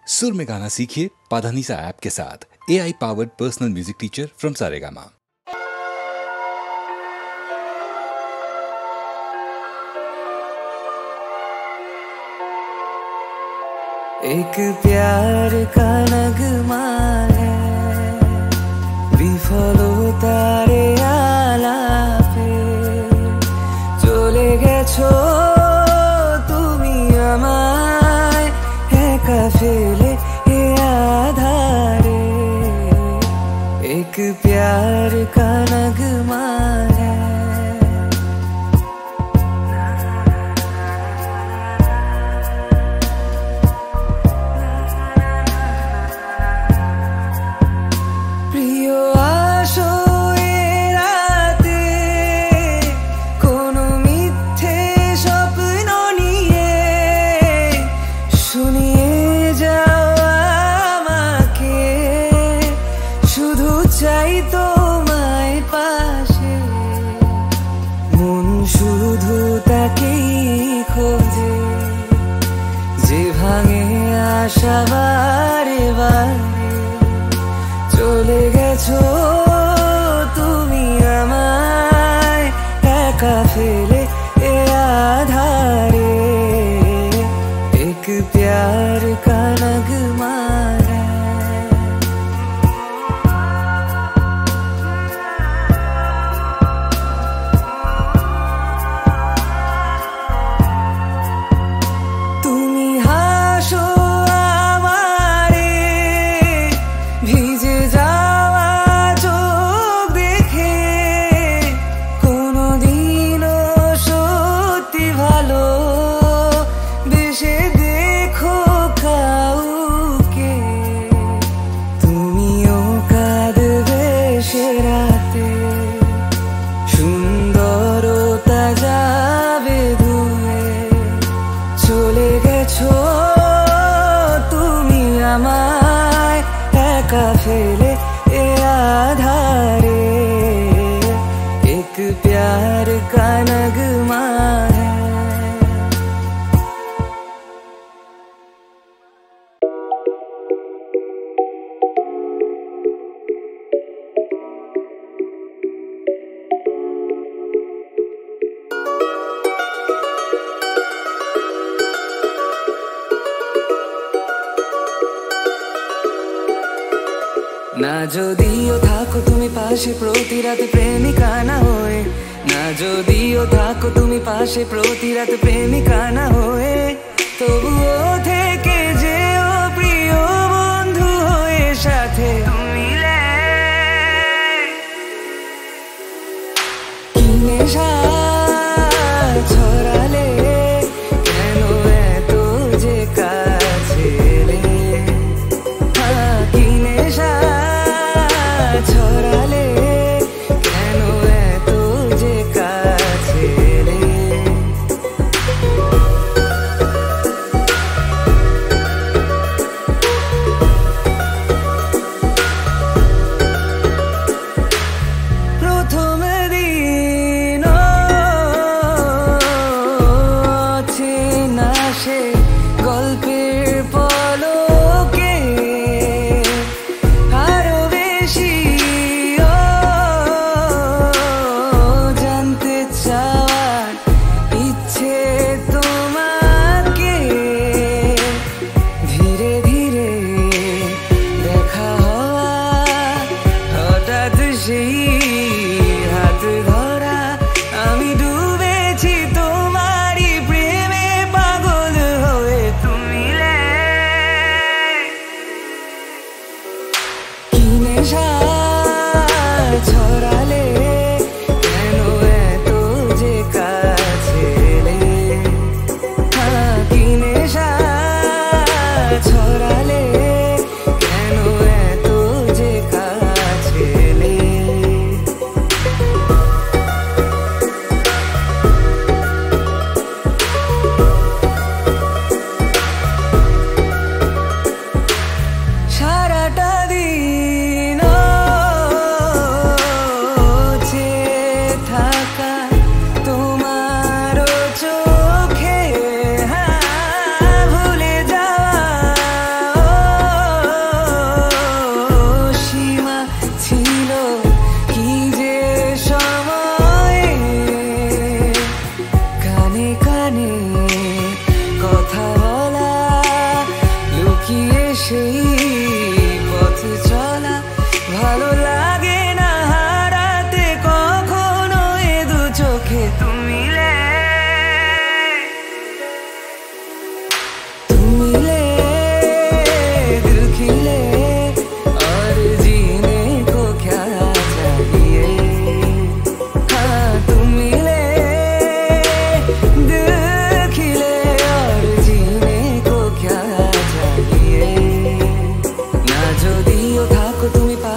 सुर में गाना सीखिए पाधानीसा ऐप के साथ। AI powered personal music teacher from Saregama. एक प्यार का नगमा है, विफल तारे आलापे चले गेছো তুমি আমায় একা ফেলে এ আধারে। एक प्यार का नगमा है। চাই তোমায় পাশে, মন শুধু তাকেই খোঁজে যে ভাঙে আশা বারে বারে। চলে গেছো তুমি আমায় একা ফেলে এ আধারে। एक प्यार का नगमा है। ফেলে এ আধারে। एक प्यार का नगमा है। না যদিও থাকো তুমি পাশে প্রতি রাতে প্রেমিকা না হয়ে, না যদিও থাকো তুমি পাশে প্রতি রাতে প্রেমিকা না হয়ে, তবুও থেকে যেও প্রিয় বন্ধু হয়ে সাথে মিলে। কি নেশা ছড়ালে কেন এত যে কাছে এলে, কি নেশা ছড়ালে কেন এত যে কাছে এলে। প্রথম দিন চেনা সে গল্পের পলকে আরো বেশি জানতে চাওয়ার ইচ্ছে তোমাকে। ধীরে ধীরে দেখা হওয়া, হঠাৎ সেই হাত ধরা, আমি ডুবেছি তোমারই প্রেমে পাগল হয়ে তুমি। কি নেশা ছড়ালে কেন এত যে কাছে এলে, কি নেশা ছড়ালে কেন এত যে কাছে এলে। সারাটা দিন চোখে ভুলে যাওয়া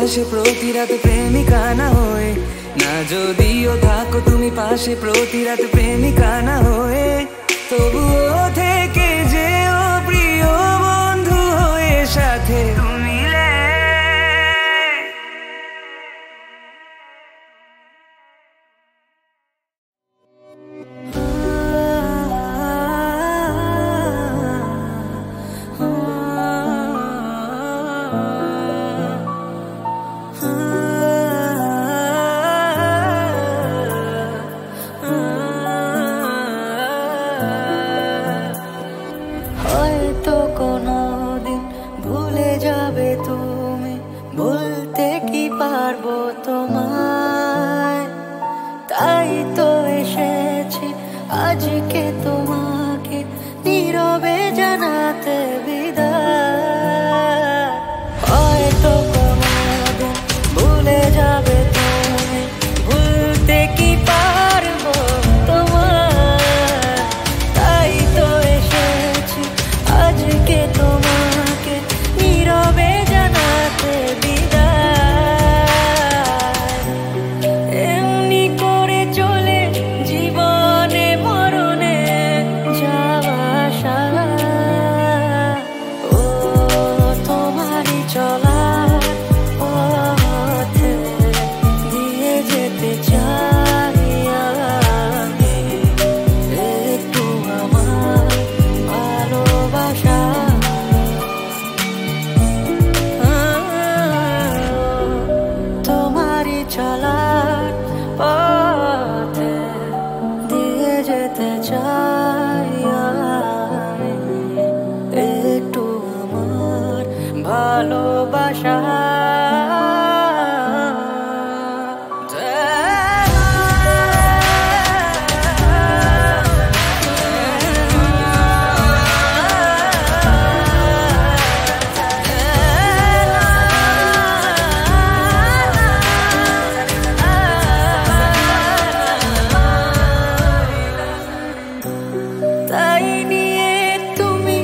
পাশে প্রতি রাত প্রেমিকা না হয়ে, না যদিও থাকো তুমি পাশে প্রতি রাত প্রেমিকা না হয়ে, তবুও থেকে যেও প্রিয় বন্ধু হয়ে সাথে তুমি। আজকে তোমাকে নীরবে জানাতে বিদায়। হয়তো কোনোদিন ভুলে যাবে তুমি, ভুলতে কি পারবো তোমায়। তাই তো এসেছি আজকে তোমাকে নীরবে জানাতে বিদায়। এমনি করে চলে জীবনে মরণে যাওয়া সারা, ও তোমারই চলা পথে দিয়ে যেতে চাই আমি একটু আমার ভালোবাসা। তোমারই চলার পথে দিয়ে যেতে চাই আমি একটু আমার ভালোবাসা। তাই নিয়ে তুমি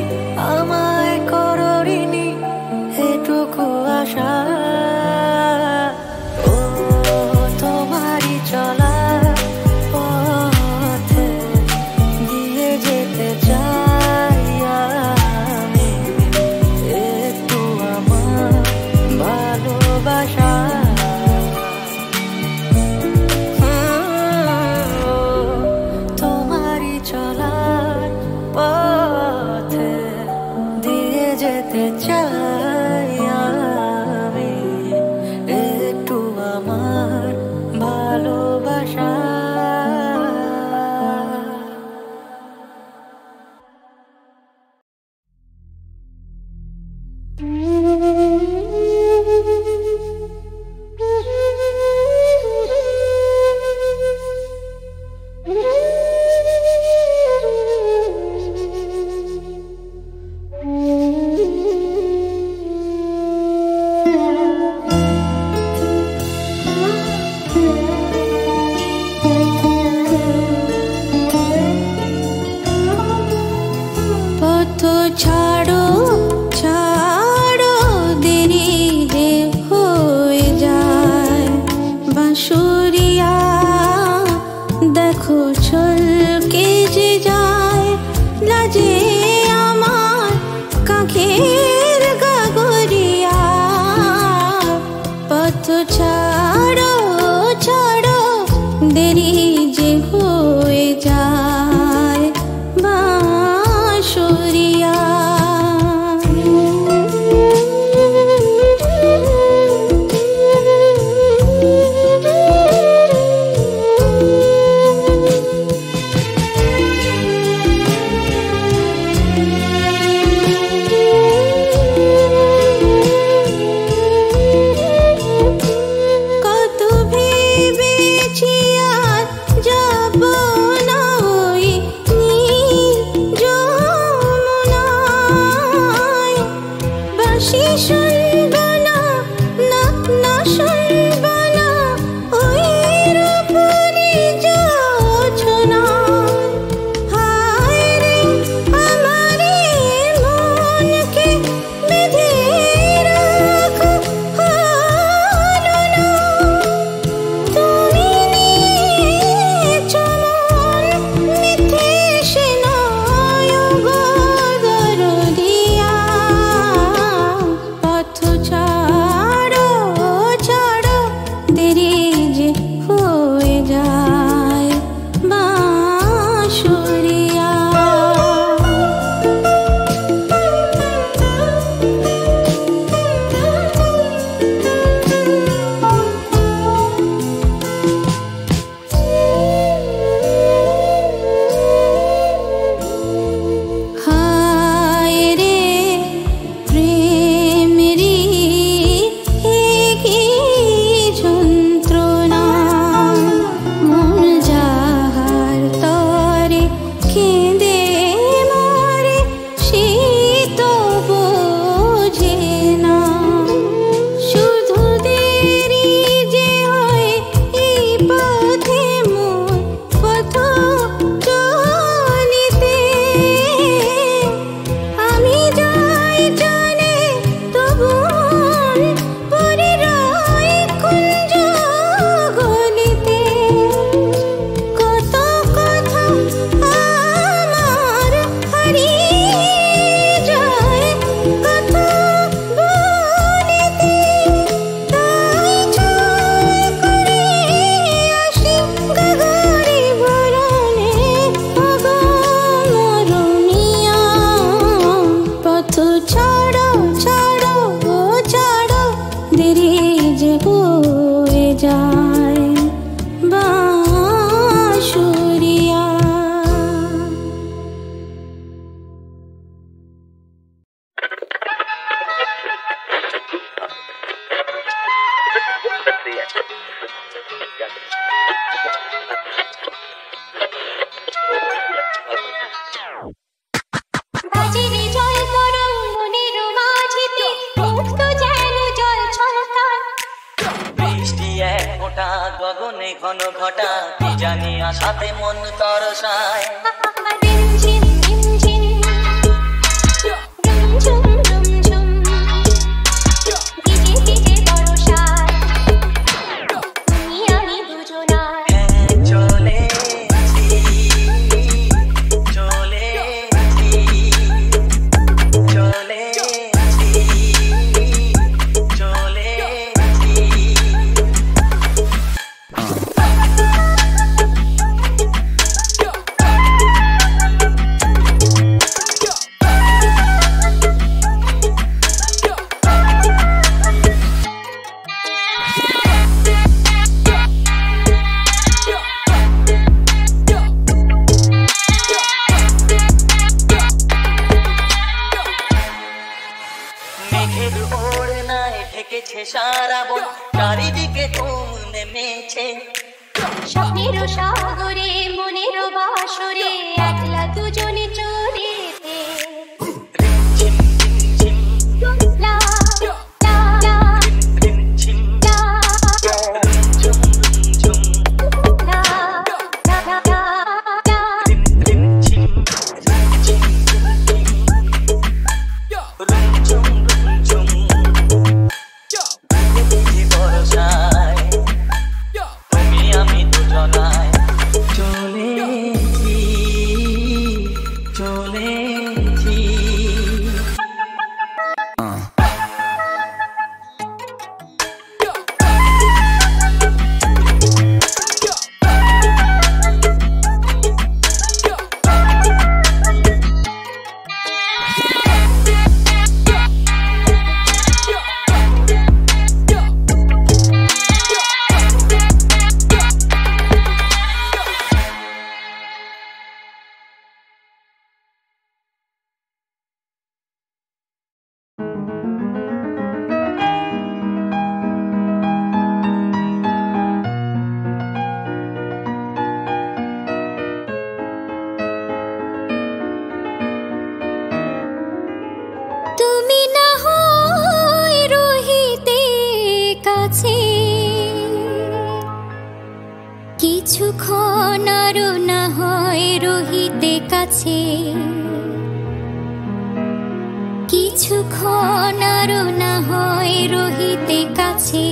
আমায় করো ঋণী এটুকু আশা, ও তোমারই চলা পথে দিয়ে যেতে চাই আমি একটু আমার ভালোবাসা। তোমারই চলার পথে দিয়ে যেতে চাই আমি একটু আমার ভালোবাসা। পথ ছাড়ো ছাড়ো দেরি হয়ে যায় বাঁশুরিয়া, দেখো ছলকে যে যায় লাজে আমার কাঁখের গাগরিয়া। পথ ছাড়ো ছাড়ো দেরি যে হয়ে যায় বাঁশুরিয়া। কত ভেবেছি আর যাব না ওই নীল যমুনায়, বাঁশি শুনব না না না শুনব না ওই রূপরি জোছনায়। হায় রে আমার মনকে বেঁধে রাখো গগনে ঘন ঘটা কি জানি আশাতে মন তরসায় রিমঝিম রিমঝিম রুমঝুম রুমঝুম ভিজে ভিজে বর্ষায় তুমি আমি দুজনায় চলেছি চলেছি মেঘের ওড়নায় ঢেকেছে সারা বন চারিদিকে ঘুম নেমেছে স্বপ্নের সাগরে মনের বাসরে একলা দুজনে চলেছে রিমঝিম রিমঝিম লা লা লা রিমঝিম লা ঝুম ঝুম লা লা লা লা রিমঝিম রিমঝিম ঝুম ঝুম ভিজে বর্ষায় তুমি আমি দুজনায় চলেছি চলেছি তুমি না হয় রহিতে কাছে কিছুক্ষণ আরো না হয় রহিতে কাছে কিছুক্ষণ আরো না হয় রহিতে কাছে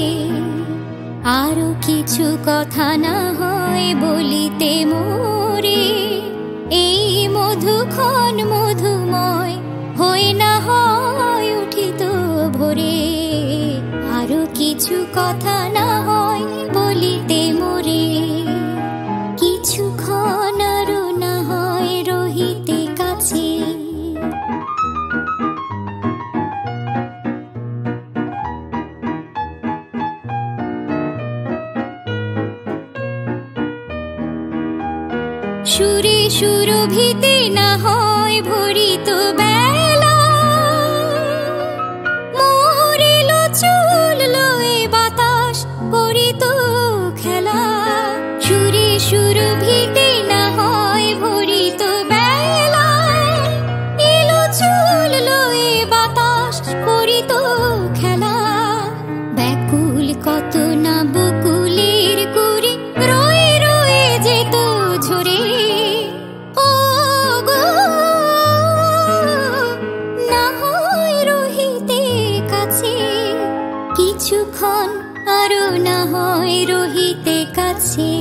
আরো কিছু কথা না হয় বলিতে মোরে এই মধুক্ষণ মধুময় হই না হয় উঠিত ভোরে আরো কিছু কথা না হয় বলিতে মোরে কিছুক্ষণ আরো না হয় রহিতে কাছে সুরে সুরভিতে না হয় ভরিত বেলা মরিল চুল লয়ে বাতাস করিত খেলা সুরে সুরভিতে না হয় ভরিত বেলা এলো চুল লয়ে বাতাস করিত খেলা ব্যাকুল কত না বকুলের কুড়ি রয়ে রয়ে যেত ঝরে ও গো না হয় রহিতে কাছে কিছুক্ষণ আরো না হয় রহিতে কাছে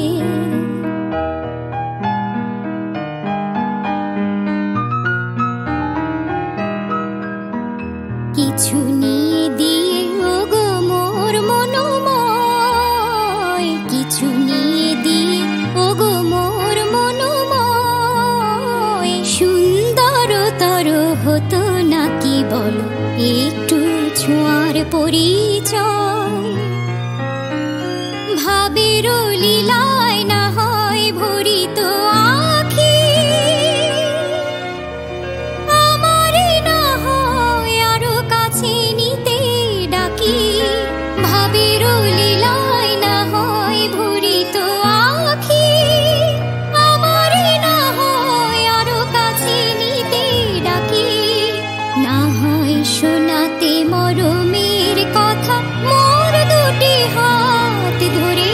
কিছু নিয়ে দিয়ে ওগো মোর মনোময় কিছু নিয়ে দিয়ে ওগো মোর মনোময় সুন্দরতর হতো নাকি বলো একটু ছোঁয়ার পরিচয় ভাবের লীলায় না হয় ভরিত আখি আমারে না হয় আরো কাছে নিতে ডাকি ভাবের লীলায় না হয় ভরিত আখি আমারে না হয় আরো কাছে নিতে ডাকি না হয় শোনাতে মরমের কথা মোর দুটি হাত ধরে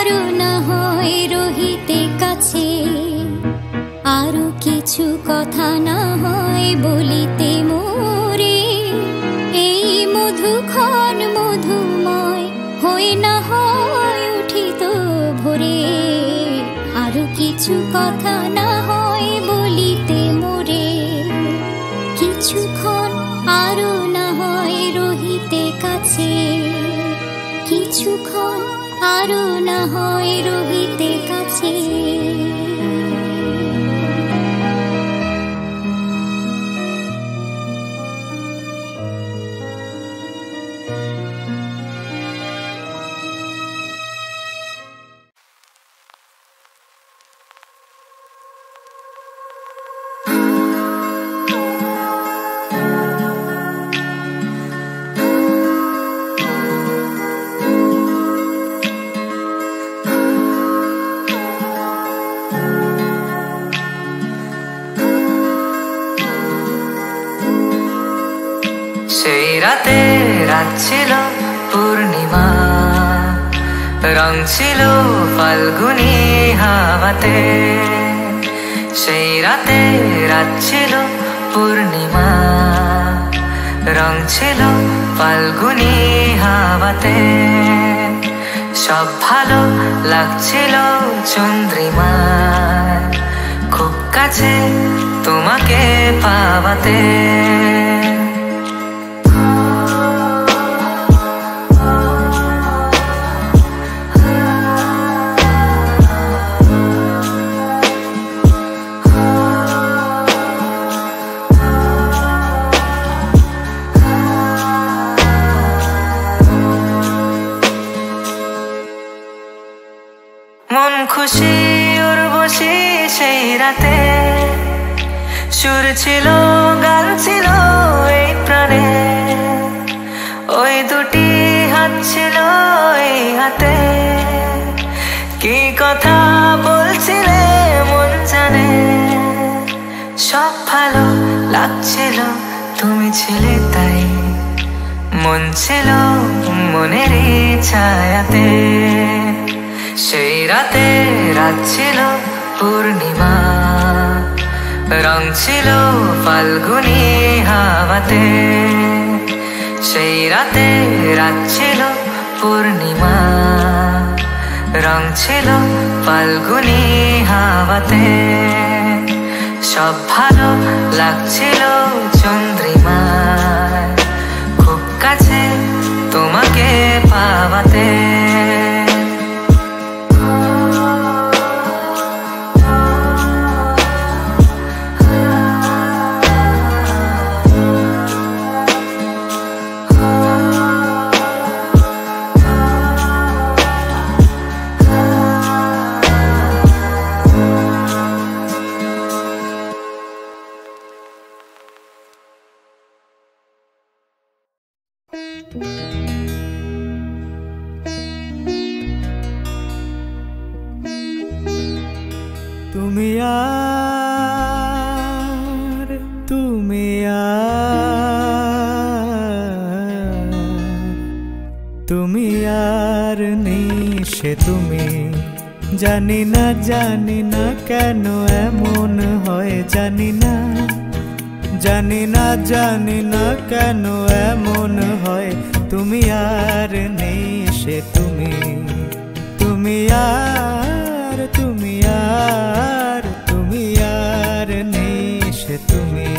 আরো না হয় রহিতে কাছে, আরো কিছু কথা না হয় বলিতে মোরে। এই মধুক্ষণ মধুময় হয়ে না হয় উঠিত ভোরে, আরো কিছু কথা না হয় বলিতে মোরে। কিছুক্ষণ আরো না হয় রহিতে কাছে, কিছুক্ষণ আরো না হয় রহিতে কাছে। সেই রাতে রাত ছিল পূর্ণিমা, রং ছিল ফাল্গুনি হাওয়াতে। সেই রাতে রাত ছিল পূর্ণিমা, রং ছিল ফাল্গুনি হাওয়াতে। সব ভালো লাগছিল চন্দ্রিমার, খুব কাছে তোমাকে পাওয়াতে। মন খুশি উর্বশী সেই রাতে, সুর ছিল গান ছিল এই প্রাণে। ওই দুটি হাত ছিল এই হাতে, কি কথা বলছিলে মন জানে। সব ভালো লাগছিল তুমি ছিলে তাই, মন ছিল মনেরই ছায়াতে। সেই রাতে রাত ছিল পূর্ণিমা, রং ছিল ফাল্গুনি হাওয়াতে। সেই রাতে রাত ছিল পূর্ণিমা, রং ছিল ফাল্গুনি হাওয়াতে। সব ভালো লাগছিল চন্দ্রিমার, খুব কাছে তোমাকে পাওয়াতে। তুমি আর তুমি তুমি আর নিশে তুমি, জানি না কেন এমন হয়, জানি না কেন এমন হয়। তুমি আর নিশে তুমি, তুমি আর নিশে তুমি।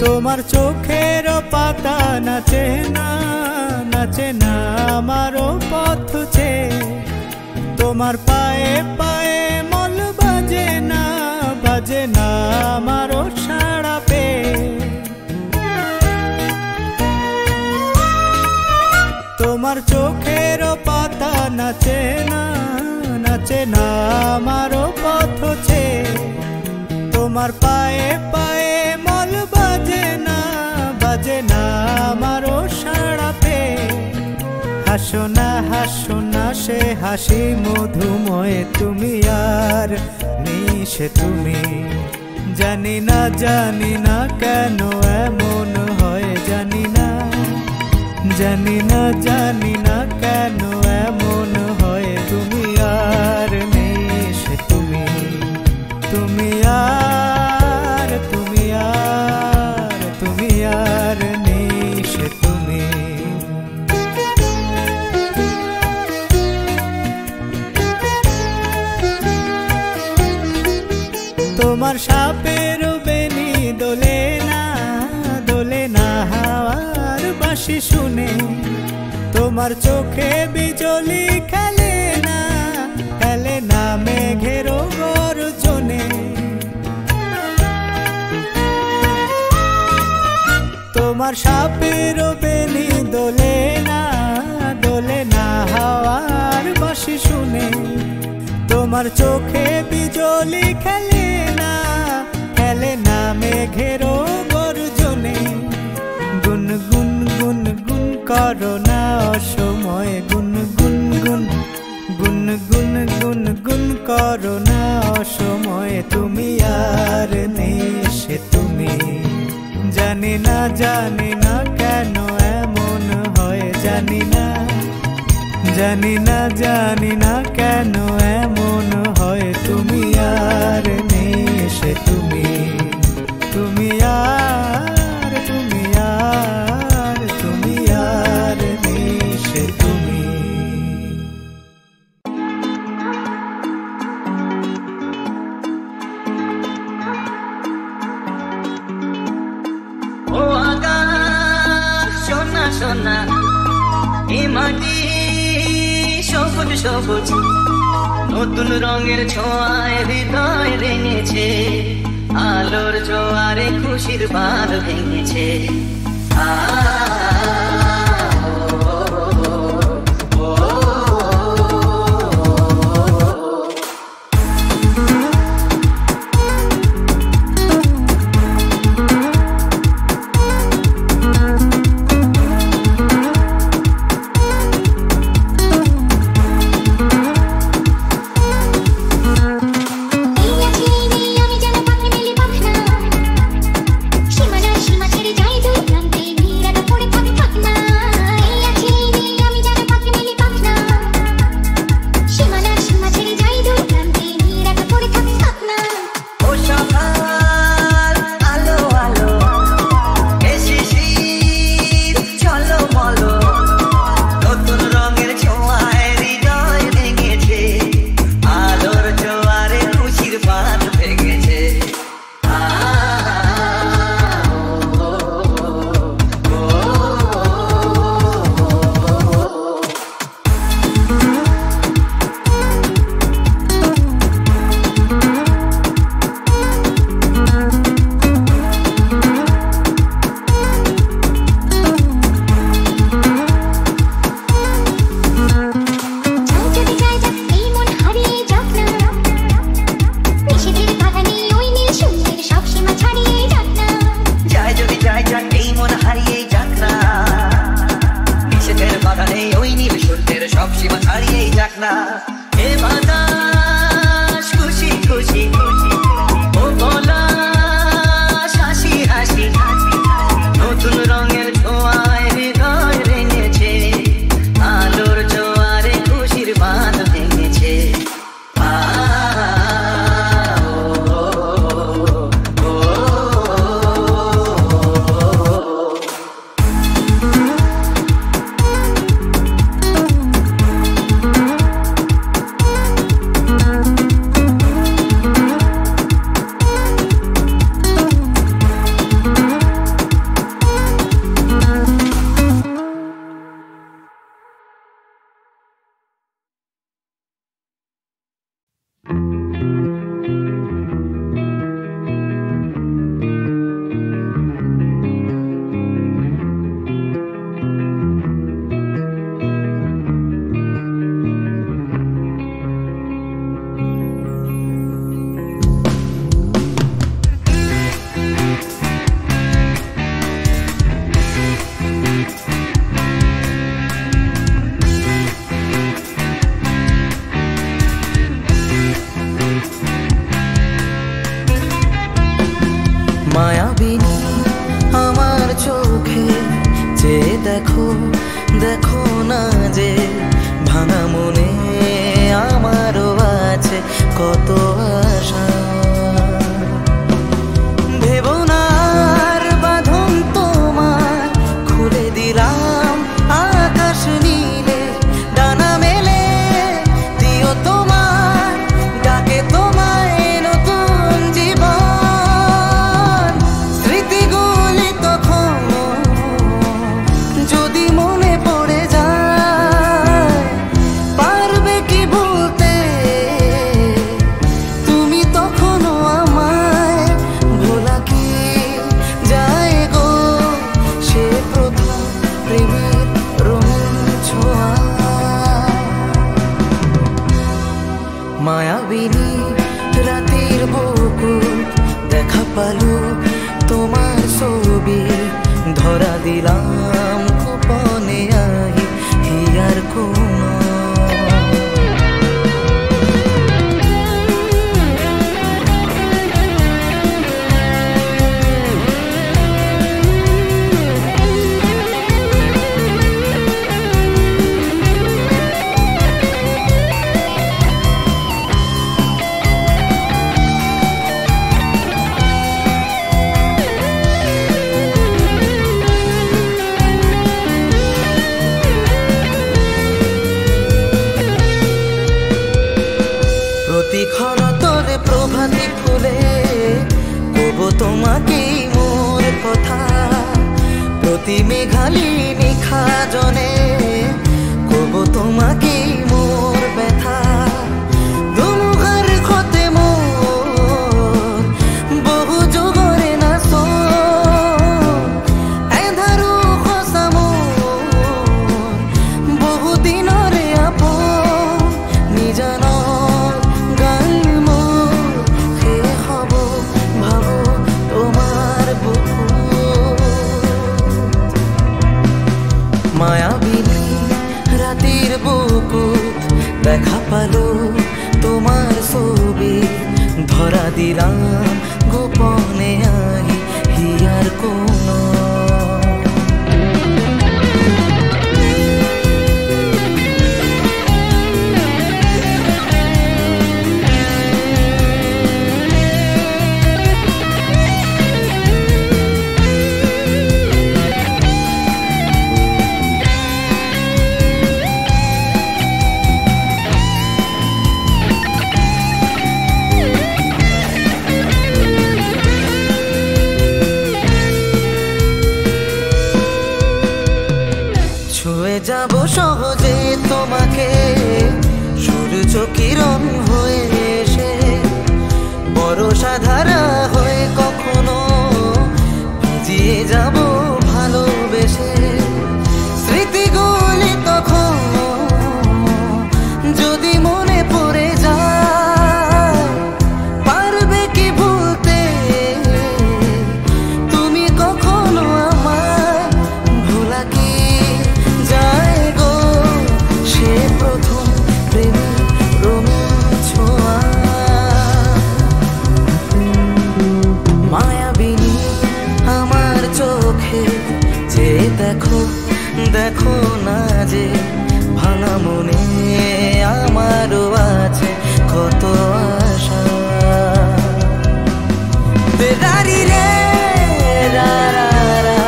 তোমার চোখের পাতা নাচে না আমারও পথ চেয়ে। তোমার পায়ে পায়ে মল বাজে না আমারও সাড়া পেয়ে। তোমার চোখের পাতা নাচে না আমারও পথ চেয়ে। তোমার পায়ে পায়ে মল বাজে না আমারও সাড়া পেয়ে। হাসো না সে হাসি মধুময়, তুমি আর নিশে তুমি, জানি না কেন এমন হয়, জানি না কেন এমন হয়। তুমি আর নেই সে তুমি আর নেই সে তুমি। তোমার সাপের বেনি দোলে না হাওয়ার বাঁশি শুনে, তোমার চোখে বিজলি খেলে না মেঘের গর্জনে। তোমার সাপের বেনি দোলে না হাওয়ার বাঁশি শুনে, তোমার চোখে বিজলি খেলে না মেঘের গর্জনে। গুন গুন গুন গুন করো না অসময়, গুন গুন গুন গুন গুন গুন গুন করো না অসময়। তুমি আর নেই সে তুমি, জানি না কেন এমন হয়, জানি না কেন এমন হয়। তুমি আর নেই সে তুমি আর নেই সে তুমি। ও আকাশ সোনা সোনা, এ মাটি সবুজ সবুজ, নতুন রঙের ছোঁয়ায় হৃদয় রেঙেছে, আলোর জোয়ারে খুশির বাঁধ ভেঙেছে। সীমা ছেড়ে যাই দূর প্রান্তে, ভিড়াটা পড়ে থাকে দেখো দেখো না যে ভাঙা মনে আমারও আছে কত আশা। ভেবো না আর বাঁধন তোমার, খুলে দিলাম আকাশ নীলে, ডানা মেলে দিও তোমার ডাকে তোমায় নতুন জীবন। স্মৃতিগুলি তখন যদি মনে পড়ে যায়, পারবে কি ভুলতে তুমি তখনও আমায়? ভোলা কি যায় গো সে প্রথম প্রেমের রঙিন ছোঁয়া। মায়াবিনী রাতের বুকুর দেখা পালো তোমার ছবি, ধরা দিলাম গোপনে আহি হিয়ার কোন। প্রতিক্ষণ তোরে প্রভাতী ফুলে কব তোমাকে মোর কথা, প্রতি মেঘালি নিখা জনে কব তোমাকে মোর ব্যথা। দুমুখার ক্ষতে মোর বহু যুগরে না সো, এধারু খসা মোর বহু দিনরে আপন। নিজান মায়াবিনী রাতের বুকুত দেখা পালো তোমার ছবি, ধরা দিলাম গোপনে আহি হিয়ার কোন। ছুঁয়ে যাব সহজে তোমাকে সূর্য কিরণ হয়ে এসে, বরষা ধারা হয়ে কখনো ভিজিয়ে যাব ভালোবেসে। স্মৃতিগুলি তখন যদি মনে পড়ে যায়, পারবে কি ভুলতে তুমি কখনো আমায়? ভোলা কি যায় গো সে প্রথম প্রেমের রঙিন ছোঁয়া। মায়াবিনী আমার চোখে যে দেখো দেখো না যে ভাঙা মনে আমারও আছে কত আশা। দেদারি রে রা রা রা,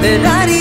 দেদারি